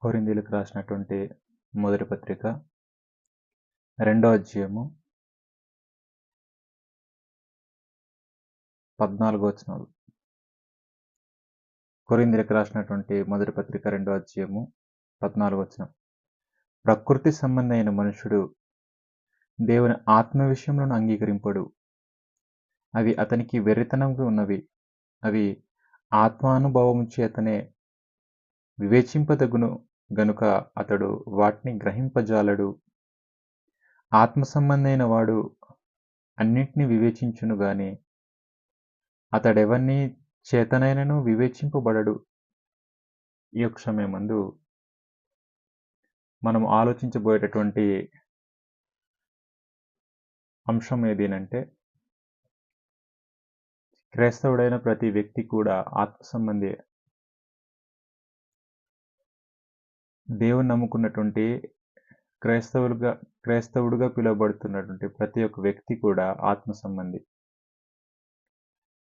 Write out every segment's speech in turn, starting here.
కొరింథీయులకు రాసినటువంటి మొదటి పత్రిక 2వ అధ్యాయము 14 వచనాలు. కొరింథీయులకు రాసినటువంటి మొదటి పత్రిక 2వ అధ్యాయము 14 వచనం. ప్రకృతి సంబంధి అయిన మనుషుడు దేవుని ఆత్మ విషయంలోను అంగీకరింపడు. అవి అతనికి వెర్రితనంగా ఉన్నవి. అవి ఆత్మానుభవము చేతనే వివేచింపదగును గనుక అతడు వాటిని గ్రహింపజాలడు. ఆత్మ సంబంధైన వాడు అన్నిటినీ వివేచించును గాని అతడెవరిని చేతనైనను వివేచింపబడడు. ఈ యొక్క సమయమందు మనం ఆలోచించబోయేటటువంటి అంశం ఏదేనంటే, క్రైస్తవుడైన ప్రతి వ్యక్తి కూడా ఆత్మ సంబంధి. దేవుని నమ్ముకున్నటువంటి క్రైస్తవుడుగా పిలువబడుతున్నటువంటి ప్రతి ఒక్క వ్యక్తి కూడా ఆత్మ సంబంధి.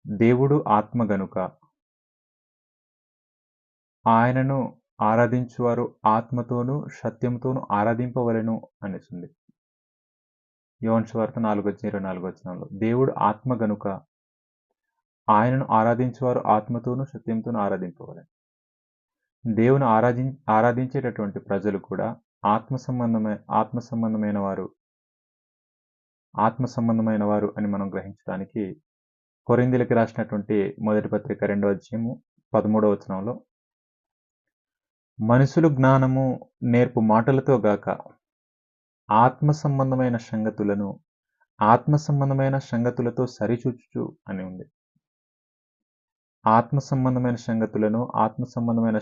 దేవుడు ఆత్మ గనుక ఆయనను ఆరాధించువారు ఆత్మతోనూ సత్యంతోనూ ఆరాధింపవలెను అనేసింది. యోహాను సువార్త 4:24 దేవుడు ఆత్మ గనుక ఆయనను ఆరాధించువారు ఆత్మతోనూ సత్యంతోనూ ఆరాధింపవలెను. దేవుని ఆరాధించేటటువంటి ప్రజలు కూడా ఆత్మ సంబంధమైన వారు అని మనం గ్రహించడానికి కొరింథీయులకు రాసినటువంటి మొదటి పత్రిక 2వ అధ్యాయము 13వ వచనంలో, మనుషులు జ్ఞానము నేర్పు మాటలతో గాక ఆత్మ సంబంధమైన సంగతులతో సరిచూచుచు అని ఉంది. ఆత్మ సంబంధమైన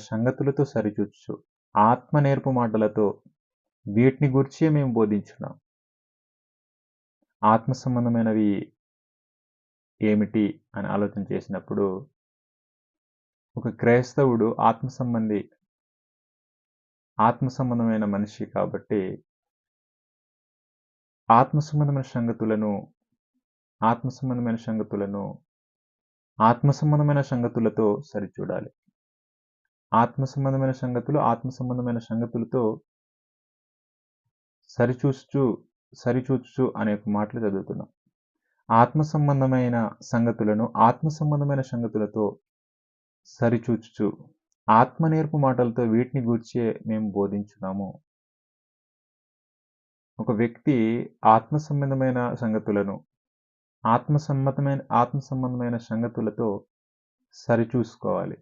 సంగతులతో సరిచూచుచు, ఆత్మ నేర్పు మాటలతో వీటిని గురించి మేము బోధించున్నాం. ఆత్మ సంబంధమైనవి ఏమిటి అని ఆలోచన చేసినప్పుడు, ఒక క్రైస్తవుడు ఆత్మ సంబంధమైన మనిషి కాబట్టి ఆత్మ సంబంధమైన సంగతులతో సరిచూడాలి. ఆత్మ సంబంధమైన సంగతులతో సరిచూచుచు అనే మాటలు చదువుతున్నాం. ఆత్మ సంబంధమైన సంగతులతో సరిచూచుచు, ఆత్మ నేర్పు మాటలతో వీటిని గూర్చే మేము బోధించున్నాము. ఒక వ్యక్తి ఆత్మ సంబంధమైన సంగతులతో సరిచూసుకోవాలి.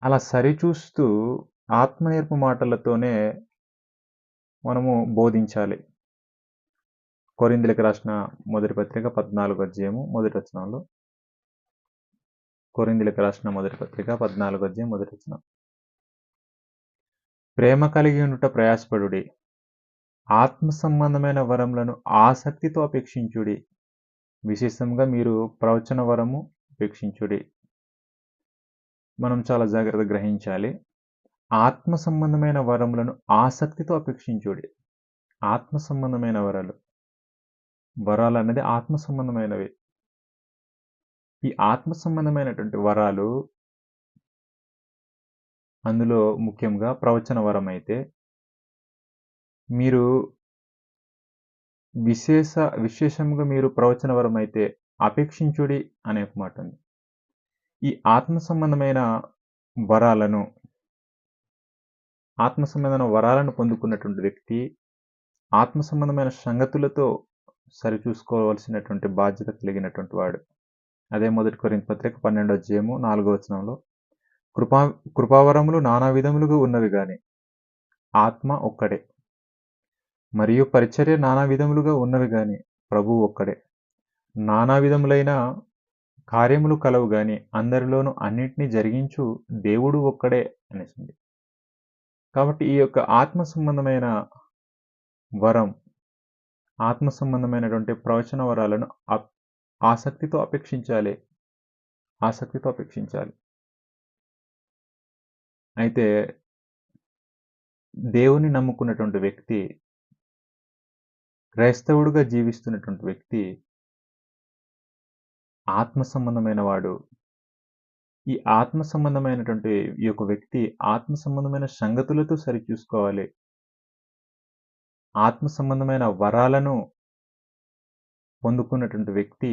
అలా సరిచూస్తూ ఆత్మ నేర్పు మాటలతోనే మనము బోధించాలి. కొరింథీయులకు రాసిన మొదటి పత్రిక 14వ అధ్యాయము మొదటి వచనంలో, కొరింథీయులకు రాసిన మొదటి పత్రిక 14వ అధ్యాయం మొదటి వచనం, ప్రేమ కలిగి ఉండుట ప్రయాసపడుడి, ఆత్మ సంబంధమైన వరములను ఆసక్తితో అపేక్షించుడి, విశేషంగా మీరు ప్రవచన వరము అపేక్షించుడి. మనం చాలా జాగ్రత్తగా గ్రహించాలి. ఆత్మ సంబంధమైన వరములను ఆసక్తితో అపేక్షించుడి. ఆత్మ సంబంధమైన వరాలు అనేది ఆత్మ సంబంధమైనవి. ఈ ఆత్మ సంబంధమైనటువంటి వరాలు, అందులో ముఖ్యంగా ప్రవచన వరం అయితే, మీరు విశేషంగా మీరు ప్రవచన వరం అయితే అపేక్షించుడి అనే ఒక మాట ఉంది. ఈ ఆత్మ సంబంధమైన వరాలను పొందుకున్నటువంటి వ్యక్తి ఆత్మ సంబంధమైన సంగతులతో సరిచూసుకోవాల్సినటువంటి బాధ్యత కలిగినటువంటి వాడు. అదే మొదటి కొరింథీ పత్రిక 12వ అధ్యాయము 4వ వచనంలో, కృపావరములు నానా విధములుగా ఉన్నవి గాని ఆత్మ ఒక్కడే, మరియు పరిచర్య నానా విధములుగా ఉన్నవి గాని ప్రభువు ఒక్కడే, నానా విధములైన కార్యములు కలవు గాని అందరిలోనూ అన్నిటినీ జరిగించు దేవుడు ఒక్కడే అనేసింది. కాబట్టి ఈ యొక్క ఆత్మ సంబంధమైనటువంటి ప్రవచన వరాలను ఆసక్తితో అపేక్షించాలి. అయితే దేవుని నమ్ముకున్నటువంటి వ్యక్తి, క్రైస్తవుడుగా జీవిస్తున్నటువంటి వ్యక్తి ఆత్మ సంబంధమైన వాడు. ఈ ఆత్మ సంబంధమైనటువంటి ఈ యొక్క వ్యక్తి ఆత్మ సంబంధమైన సంగతులతో సరిచూసుకోవాలి. ఆత్మ సంబంధమైన వరాలను పొందుకున్నటువంటి వ్యక్తి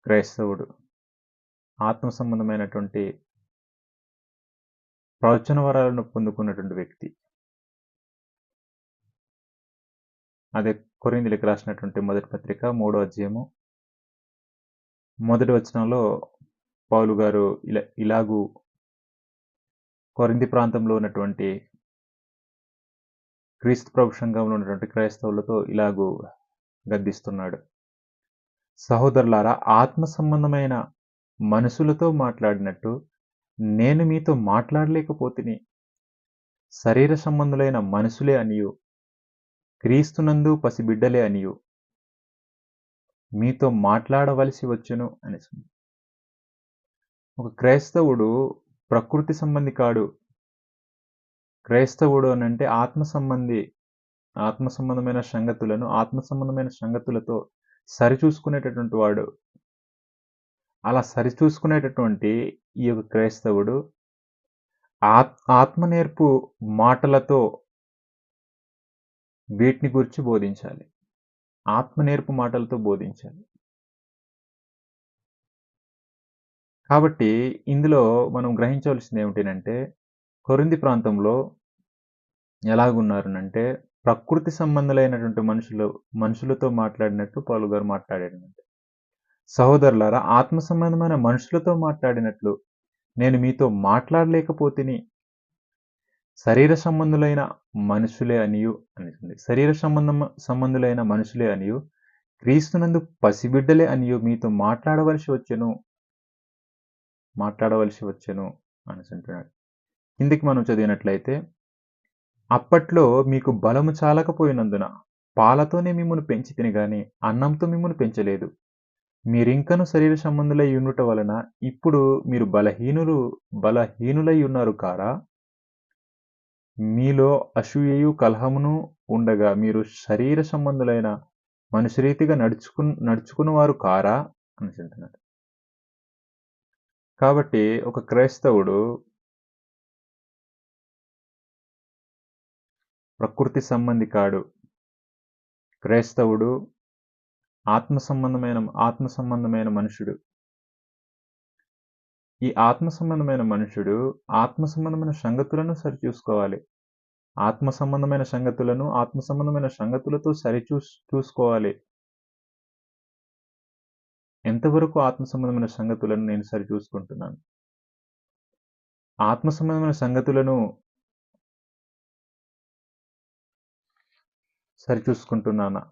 క్రైస్తవుడు. ఆత్మ సంబంధమైనటువంటి ప్రవచన వరాలను పొందుకున్నటువంటి వ్యక్తి. అదే కొరింథీయులకు రాసినటువంటి మొదటి పత్రిక 3వ అధ్యాయము మొదటి వచనంలో పౌలు గారు ఇలాగూ కొరింథీ ప్రాంతంలో ఉన్నటువంటి క్రీస్తు ప్రభు సంఘంలో ఉన్నటువంటి క్రైస్తవులతో ఇలాగూ గద్దిస్తున్నాడు. సహోదరులారా, ఆత్మ సంబంధమైన మనుషులతో మాట్లాడినట్టు నేను మీతో మాట్లాడలేకపోతిని. శరీర సంబంధులైన మనుషులే అనియు క్రీస్తునందు పసిబిడ్డలే అనియు మీతో మాట్లాడవలసి వచ్చును అనేసి. ఒక క్రైస్తవుడు ప్రకృతి సంబంధి కాడు. క్రైస్తవుడు అనంటే ఆత్మ సంబంధమైన సంగతులను ఆత్మ సంబంధమైన సంగతులతో సరిచూసుకునేటటువంటి వాడు. అలా సరిచూసుకునేటటువంటి ఈ యొక్క క్రైస్తవుడు ఆత్మ నేర్పు మాటలతో వీటిని గురించి బోధించాలి. ఆత్మ నేర్పు మాటలతో బోధించాలి. కాబట్టి ఇందులో మనం గ్రహించవలసింది ఏమిటంటే, కొరింథీ ప్రాంతంలో ఎలాగున్నారనంటే ప్రకృతి సంబంధులైనటువంటి మనుషులతో మాట్లాడినట్టు పౌలు గారు మాట్లాడాడంట. సహోదరులారా, ఆత్మ సంబంధమైన మనుషులతో మాట్లాడినట్లు నేను మీతో మాట్లాడలేకపోతిని. శరీర సంబంధులైన మనుషులే అనియు అనిస్తుంది. శరీర సంబంధులైన మనుషులే అనియు క్రీస్తునందు పసిబిడ్డలే అనియు మీతో మాట్లాడవలసి వచ్చెను అని అంటున్నాడు. కిందికి మనం చదివినట్లయితే, అప్పట్లో మీకు బలము చాలకపోయినందున పాలతోనే మిమ్మును పెంచి తిని గాని అన్నంతో మిమ్మును పెంచలేదు. మీరింకను శరీర సంబంధులై ఉండుట వలన ఇప్పుడు మీరు బలహీనులై ఉన్నారు కారా? మీలో అసూయయు కలహమును ఉండగా మీరు శరీర సంబంధులైన మనుషురీతిగా నడుచుకున్నవారు కారా అని అంటున్నాడు. కాబట్టి ఒక క్రైస్తవుడు ప్రకృతి సంబంధి కాడు. క్రైస్తవుడు ఆత్మ సంబంధమైన మనుషుడు. ఈ ఆత్మ సంబంధమైన మనుషుడు ఆత్మ సంబంధమైన సంగతులను సరిచూసుకోవాలి. ఆత్మ సంబంధమైన సంగతులతో చూసుకోవాలి. ఎంతవరకు ఆత్మ సంబంధమైన సంగతులను నేను సరిచూసుకుంటున్నాను? ఆత్మ సంబంధమైన సంగతులను సరిచూసుకుంటున్నానా?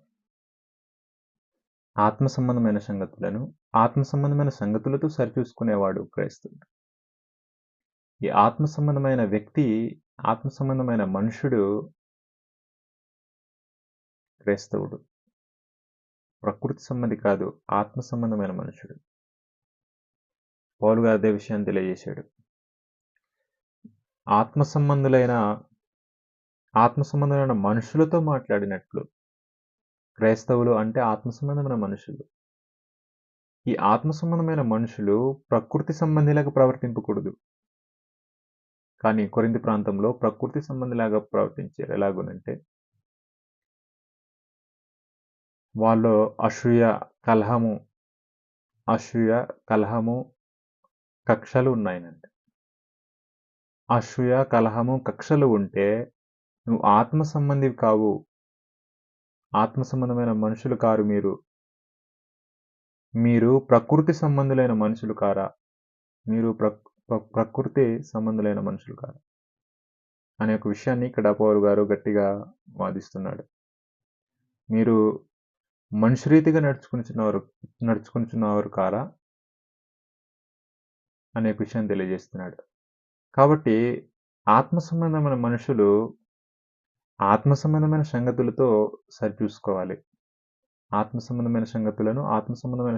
ఆత్మ సంబంధమైన సంగతులతో సరిచూసుకునేవాడు క్రైస్తవుడు. ఈ ఆత్మ సంబంధమైన వ్యక్తి, ఆత్మ సంబంధమైన మనుషుడు క్రైస్తవుడు. ప్రకృతి సంబంధి కాదు, ఆత్మ సంబంధమైన మనుషుడు. పౌలు గారు అదే విషయాన్ని తెలియజేశాడు. ఆత్మ సంబంధమైన మనుషులతో మాట్లాడినట్లు. క్రైస్తవులు అంటే ఆత్మ సంబంధమైన మనుషులు. ఈ ఆత్మ సంబంధమైన మనుషులు ప్రకృతి సంబంధిలాగా ప్రవర్తింపకూడదు. కానీ కొరింథీ ప్రాంతంలో ప్రకృతి సంబంధిలాగా ప్రవర్తించారు. ఎలాగునంటే వాళ్ళు అసూయ, కలహము, కక్షలు ఉన్నాయనంట. అసూయ, కలహము, కక్షలు ఉంటే నువ్వు ఆత్మ సంబంధివి కావు. ఆత్మ సంబంధమైన మనుషులు కారు మీరు ప్రకృతి సంబంధులైన మనుషులు కారా? మీరు ప్రకృతి సంబంధులైన మనుషులు కారా అనే ఒక విషయాన్ని ఇక్కడ పౌలు గారు గట్టిగా వాదిస్తున్నాడు. మీరు మనుషురీతిగా నడుచుకుంటున్నవారు కారా అనే విషయాన్ని తెలియజేస్తున్నాడు. కాబట్టి ఆత్మ సంబంధమైన మనుషులు ఆత్మ సంబంధమైన సంగతులతో సరిచూసుకోవాలి. ఆత్మ సంబంధమైన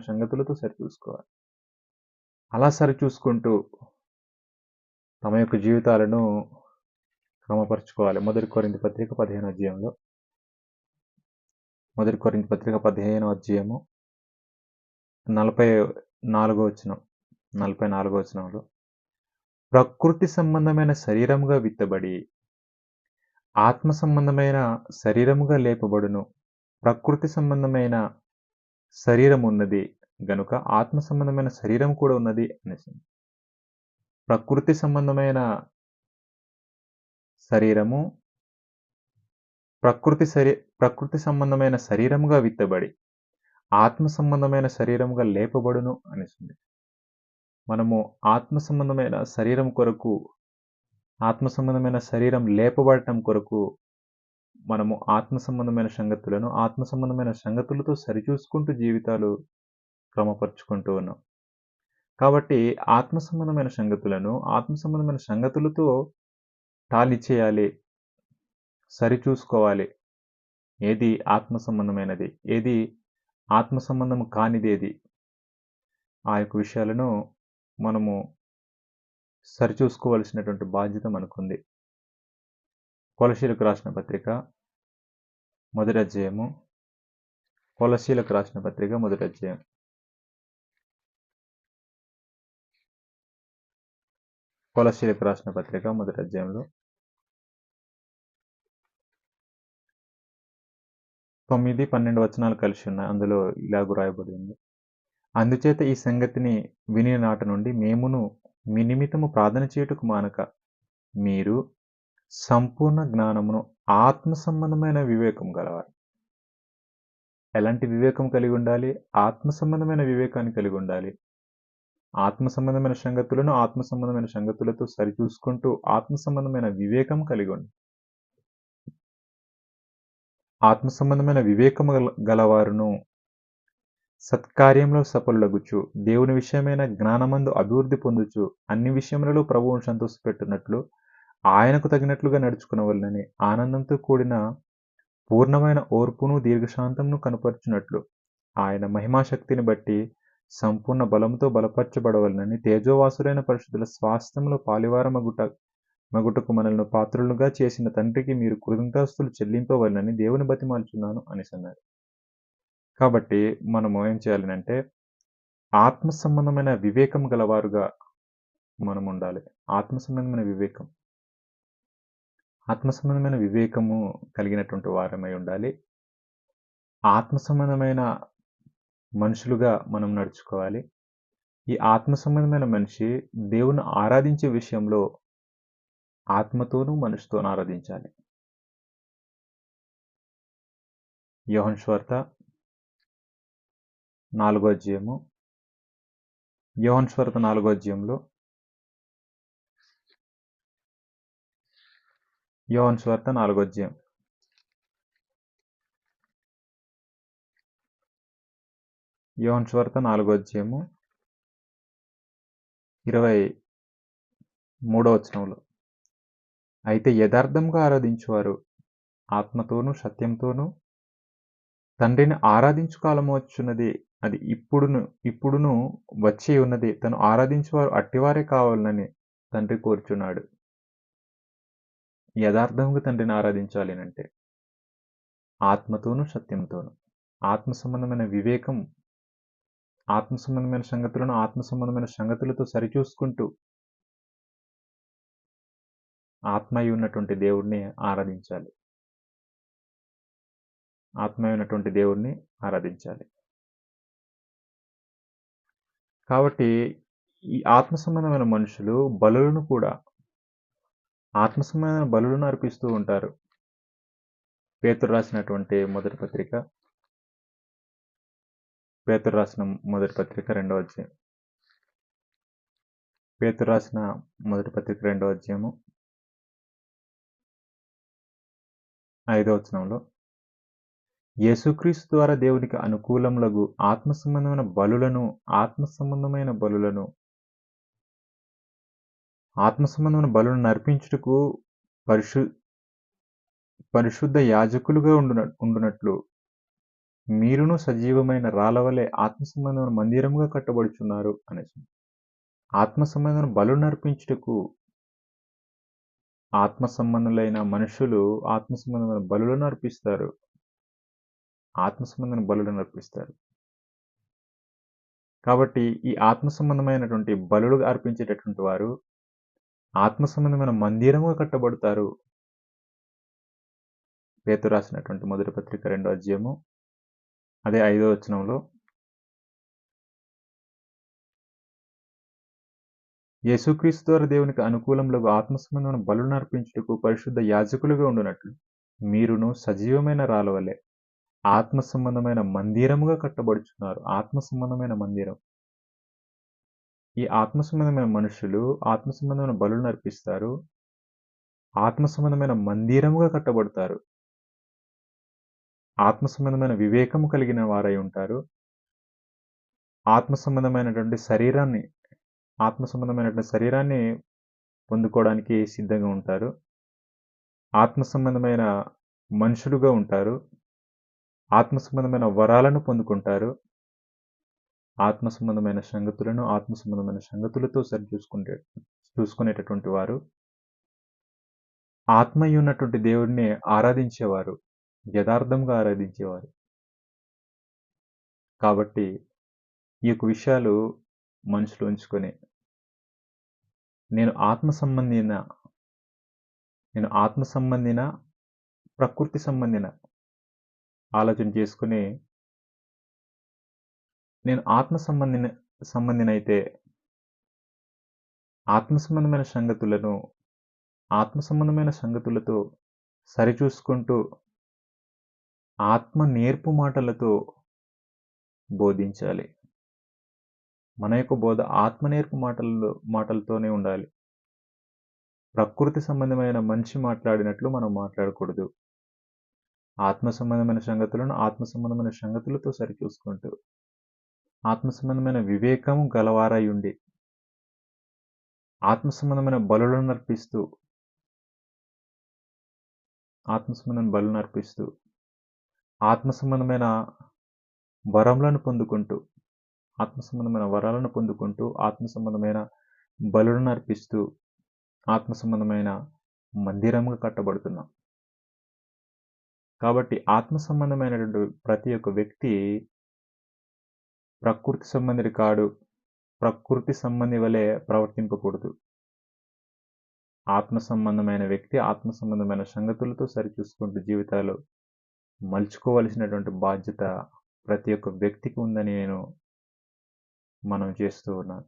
సంగతులతో సరిచూసుకోవాలి. అలా సరిచూసుకుంటూ తమ యొక్క జీవితాలను క్రమపరుచుకోవాలి. మొదటి కొరింథీ పత్రిక 15వ అధ్యాయంలో 40 4వ వచనం 44వ వచనంలో ప్రకృతి సంబంధమైన శరీరముగా విత్తబడి ఆత్మ సంబంధమైన శరీరముగా లేపబడును. ప్రకృతి సంబంధమైన శరీరం ఉన్నది గనుక ఆత్మ సంబంధమైన శరీరం కూడా ఉన్నది అనేసి. ప్రకృతి సంబంధమైన శరీరము ప్రకృతి సంబంధమైన శరీరముగా విత్తబడి ఆత్మ సంబంధమైన శరీరముగా లేపబడును అనేసింది. మనము ఆత్మ సంబంధమైన శరీరం కొరకు, ఆత్మ సంబంధమైన శరీరం లేపబడటం కొరకు మనము ఆత్మ సంబంధమైన సంగతులను ఆత్మ సంబంధమైన సంగతులతో సరిచూసుకుంటూ జీవితాలు క్రమపరుచుకుంటూ ఉన్నాం. కాబట్టి ఆత్మ సంబంధమైన సంగతులను ఆత్మ సంబంధమైన సంగతులతో టాలీ చేయాలి, సరిచూసుకోవాలి. ఏది ఆత్మ సంబంధమైనది, ఏది ఆత్మ సంబంధం కానిదేది, ఆ యొక్క విషయాలను మనము సరిచూసుకోవలసినటువంటి బాధ్యత మనకుంది. కొలసీలకు రాసిన పత్రిక మొదటి అధ్యాయము, కొలసీలకు రాసిన పత్రిక మొదటి అధ్యాయం. కొలసీలకు రాసిన పత్రిక మొదటి అధ్యాయంలో 9, 12 వచనాలు కలిసి ఉన్నాయి. అందులో ఇలాగ రాయబడి ఉంది. అందుచేత ఈ సంగతిని విని నాట నుండి మేమును మీ నిమిత్తము ప్రార్థన చేయుటకు మానక మీరు సంపూర్ణ జ్ఞానమును ఆత్మ సంబంధమైన వివేకం గలవారు. ఎలాంటి వివేకం కలిగి ఉండాలి? ఆత్మ సంబంధమైన వివేకాన్ని కలిగి ఉండాలి. ఆత్మ సంబంధమైన సంగతులను ఆత్మ సంబంధమైన సంగతులతో సరిచూసుకుంటూ ఆత్మ సంబంధమైన వివేకం కలిగి ఉండాలి. ఆత్మ సంబంధమైన వివేకము గలవారును సత్కార్యంలో సఫలులగుచు దేవుని విషయమైన జ్ఞానమందు అభివృద్ధి పొందుచు అన్ని విషయములలో ప్రభువును సంతోషపెట్టునట్లు ఆయనకు తగినట్లుగా నడుచుకునవలనని ఆనందంతో కూడిన పూర్ణమైన ఓర్పును దీర్ఘశాంతమును కనపరచునట్లు ఆయన మహిమాశక్తిని బట్టి సంపూర్ణ బలముతో బలపరచబడవలనని తేజోవాసులైన పరిశుద్ధుల స్వాస్థ్యంలో పాలివారమగుటకు మనల్ని పాత్రులుగా చేసిన తండ్రికి మీరు కృతజ్ఞతాస్తులు చెల్లింపవలనని దేవుని బతిమాలుచున్నాను అనేసి అన్నారు. కాబట్టి మనము ఏం చేయాలి? ఆత్మ సంబంధమైన వివేకం గలవారుగా మనం ఉండాలి. ఆత్మ సంబంధమైన వివేకం, ఆత్మ సంబంధమైన వివేకము కలిగినటువంటి వారమై ఉండాలి. ఆత్మ సంబంధమైన మనుషులుగా మనం నడుచుకోవాలి. ఈ ఆత్మ సంబంధమైన మనిషి దేవుని ఆరాధించే విషయంలో ఆత్మతోనూ మనసుతోనూ ఆరాధించాలి. యోహాను సువార్త 4వ అధ్యాయము, యోహాను సువార్త 4వ అధ్యాయంలో యోహాను సువార్త 4వ అధ్యాయం యోహాను సువార్త 4వ అధ్యాయము 23వ వచనంలో అయితే యథార్థంగా ఆరాధించువారు ఆత్మతోనూ సత్యంతోనూ తండ్రిని ఆరాధించు కాలము వచ్చున్నది, అది ఇప్పుడును వచ్చి ఉన్నది, తను ఆరాధించువారు అట్టివారే కావాలని తండ్రి కోరుచున్నాడు. యథార్థంగా తండ్రిని ఆరాధించాలి అంటే ఆత్మతోనూ సత్యంతోనూ, ఆత్మ సంబంధమైన వివేకం, ఆత్మ సంబంధమైన సంగతులను ఆత్మ సంబంధమైన సంగతులతో సరిచూసుకుంటూ ఆత్మయ్య ఉన్నటువంటి దేవుడిని ఆరాధించాలి. ఆత్మయ్య ఉన్నటువంటి దేవుడిని ఆరాధించాలి. కాబట్టి ఈ ఆత్మ సంబంధమైన మనుషులు బలులను కూడా ఆత్మ సంబంధమైన బలులను అర్పిస్తూ ఉంటారు. పేతురు రాసినటువంటి మొదటి పత్రిక, పేతురు రాసిన మొదటి పత్రిక 2వ అధ్యాయం, పేతురు రాసిన మొదటి పత్రిక 2వ అధ్యాయము 5వ వచనంలో యేసుక్రీస్తు ద్వారా దేవునికి అనుకూలములగు ఆత్మ సంబంధమైన బలులను నర్పించుటకు పరిశుద్ధ యాజకులుగా ఉండునట్లు మీరును సజీవమైన రాళ్ళవలే ఆత్మ సంబంధమైన మందిరముగా కట్టబడుచున్నారు అనేసి. ఆత్మ సంబంధమైన బలు నర్పించుటకు ఆత్మ సంబంధులైన మనుషులు ఆత్మ సంబంధమైన బలులను అర్పిస్తారు. ఆత్మ సంబంధమైన బలులను అర్పిస్తారు. కాబట్టి ఈ ఆత్మ సంబంధమైనటువంటి బలులు అర్పించేటటువంటి వారు ఆత్మ సంబంధమైన మందిరముగా కట్టబడతారు. పేతురు రాసినటువంటి మొదటి పత్రిక 2వ అధ్యాయము అదే 5వ వచనంలో యేసుక్రీస్తు ద్వారా దేవునికి అనుకూలములగు ఆత్మ సంబంధమైన బలులను అర్పించుటకు పరిశుద్ధ యాజకులుగా ఉండునట్లు మీరును సజీవమైన రాళ్ళవలె ఆత్మ సంబంధమైన మందిరముగా కట్టబడుచున్నారు. ఆత్మ సంబంధమైన మందిరం. ఈ ఆత్మ సంబంధమైన మనుషులు ఆత్మ సంబంధమైన బలులను అర్పిస్తారు. ఆత్మ సంబంధమైన మందిరముగా కట్టబడతారు. ఆత్మ సంబంధమైన వివేకము కలిగిన వారై ఉంటారు. ఆత్మ సంబంధమైనటువంటి శరీరాన్ని పొందుకోవడానికి సిద్ధంగా ఉంటారు. ఆత్మ సంబంధమైన మనుషులుగా ఉంటారు. ఆత్మ సంబంధమైన వరాలను పొందుకుంటారు. ఆత్మ సంబంధమైన సంగతులను ఆత్మ సంబంధమైన సంగతులతో చూసుకునేటటువంటి వారు ఆత్మయ్య ఉన్నటువంటి దేవుడిని ఆరాధించేవారు, యథార్థంగా ఆరాధించేవారు. కాబట్టి ఈ యొక్క విషయాలు మనసులో ఉంచుకొని నేను ఆత్మ సంబంధిన ప్రకృతి సంబంధిన ఆలోచన చేసుకుని నేను ఆత్మ సంబంధినైతే ఆత్మ సంబంధమైన సంగతులతో సరిచూసుకుంటూ ఆత్మ నేర్పు మాటలతో బోధించాలి. మన యొక్క బోధ ఆత్మ నేర్పు మాటలతోనే ఉండాలి. ప్రకృతి సంబంధమైన మనిషి మాట్లాడినట్లు మనం మాట్లాడకూడదు. ఆత్మ సంబంధమైన సంగతులను ఆత్మ సంబంధమైన సంగతులతో సరిచూసుకుంటూ ఆత్మ సంబంధమైన వివేకము గలవారై ఉండి ఆత్మ సంబంధమైన బలులను అర్పిస్తూ ఆత్మ సంబంధమైన వరాలను పొందుకుంటూ ఆత్మ సంబంధమైన బలులను అర్పిస్తూ ఆత్మ సంబంధమైన మందిరముగా కట్టబడుతున్నాం. కాబట్టి ఆత్మ సంబంధమైనటువంటి ప్రతి ఒక్క వ్యక్తి ప్రకృతి సంబంధి కాడు. ప్రకృతి సంబంధి వలె ప్రవర్తింపకూడదు. ఆత్మ సంబంధమైన వ్యక్తి ఆత్మ సంబంధమైన సంగతులతో సరిచూసుకుంటూ జీవితాలు మలుచుకోవలసినటువంటి బాధ్యత ప్రతి ఒక్క వ్యక్తికి ఉందని నేను మనం చేస్తూ ఉన్నాను.